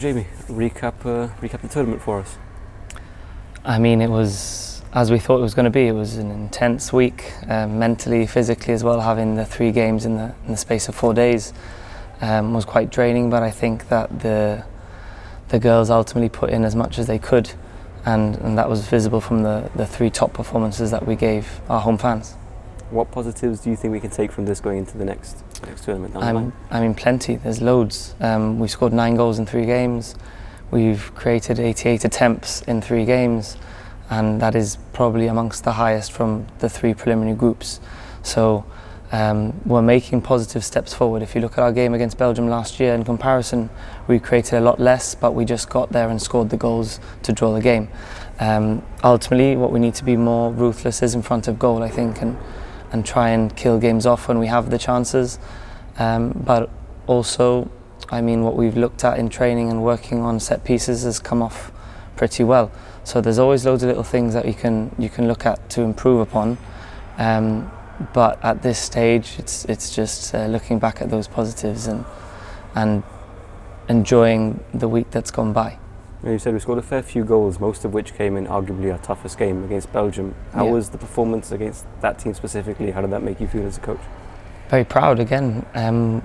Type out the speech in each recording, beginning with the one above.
Jamie, recap the tournament for us. I mean, it was as we thought it was going to be. It was an intense week, mentally, physically as well. Having the 3 games in the space of 4 days was quite draining. But I think that the girls ultimately put in as much as they could, and that was visible from the 3 top performances that we gave our home fans. What positives do you think we can take from this going into the next tournament? I mean, plenty. There's loads. We scored 9 goals in 3 games. We've created 88 attempts in 3 games, and that is probably amongst the highest from the 3 preliminary groups. So we're making positive steps forward. If you look at our game against Belgium last year, in comparison, we created a lot less, but we just got there and scored the goals to draw the game. Ultimately, what we need to be more ruthless is in front of goal, I think, and try and kill games off when we have the chances. But also, I mean, what we've looked at in training and working on set pieces has come off pretty well. So there's always loads of little things that you can look at to improve upon. But at this stage, it's just looking back at those positives and enjoying the week that's gone by. You said we scored a fair few goals, most of which came in arguably our toughest game against Belgium. How was the performance against that team specifically? How did that make you feel as a coach? Very proud again.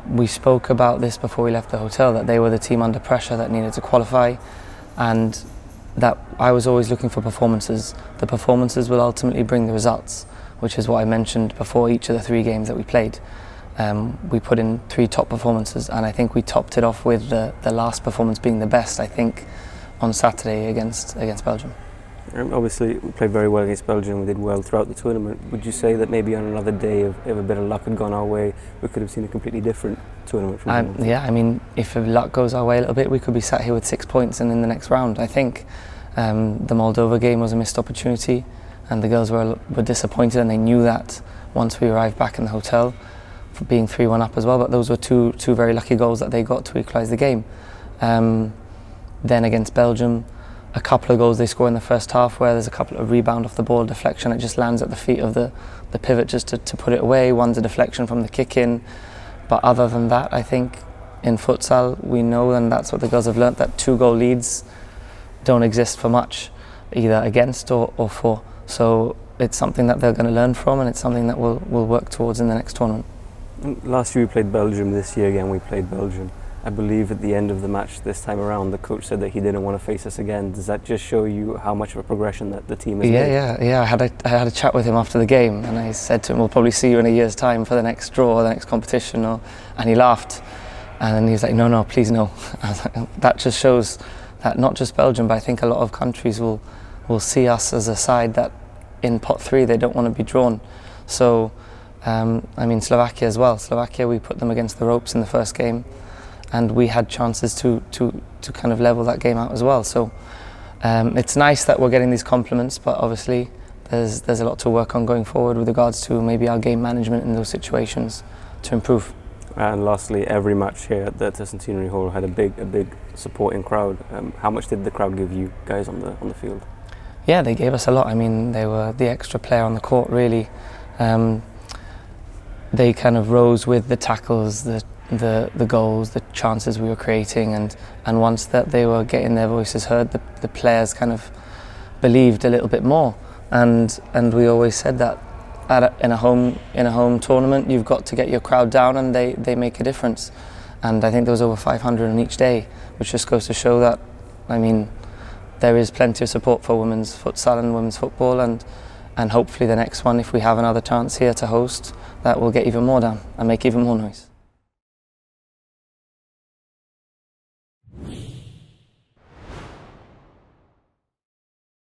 We spoke about this before we left the hotel, that they were the team under pressure that needed to qualify, and that I was always looking for performances. The performances will ultimately bring the results, which is what I mentioned before each of the 3 games that we played. We put in 3 top performances, and I think we topped it off with the last performance being the best, I think, on Saturday against Belgium. Obviously, we played very well against Belgium. We did well throughout the tournament. Would you say that maybe on another day, if a bit of luck had gone our way, we could have seen a completely different tournament from yeah, I mean, if luck goes our way a little bit, we could be sat here with 6 points and in the next round. I think the Moldova game was a missed opportunity, and the girls were disappointed, and they knew that once we arrived back in the hotel, for being 3-1 up as well. But those were two very lucky goals that they got to equalise the game. Then against Belgium, a couple of goals they score in the first half where there's a couple of rebound off the ball, deflection, it just lands at the feet of the pivot just to put it away. One's a deflection from the kick in. But other than that, I think in futsal we know, and that's what the girls have learnt, that 2-goal leads don't exist for much, either against or for. So it's something that they're going to learn from, and it's something that we'll work towards in the next tournament. Last year we played Belgium, this year again we played Belgium. I believe at the end of the match this time around, the coach said that he didn't want to face us again. Does that just show you how much of a progression that the team has made? Yeah. I had a chat with him after the game, and I said to him, "We'll probably see you in a year's time for the next draw or the next competition." And he laughed, and then he was like, "No, please no." I was like, that just shows that not just Belgium, but I think a lot of countries will see us as a side that in pot 3 they don't want to be drawn. So I mean, Slovakia as well. Slovakia, we put them against the ropes in the first game, and we had chances to kind of level that game out as well. So it's nice that we're getting these compliments, but obviously there's a lot to work on going forward with regards to maybe our game management in those situations to improve. And lastly, every match here at the Centenary Hall had a big supporting crowd. How much did the crowd give you guys on the field? Yeah, they gave us a lot. I mean, they were the extra player on the court, really. They kind of rose with the tackles, the goals, the chances we were creating, and once that they were getting their voices heard, the players kind of believed a little bit more. And we always said that in a home tournament, you've got to get your crowd down, and they make a difference. And I think there was over 500 on each day, which just goes to show that, I mean, there is plenty of support for women's futsal and women's football, and hopefully the next one, if we have another chance here to host, that will get even more down and make even more noise.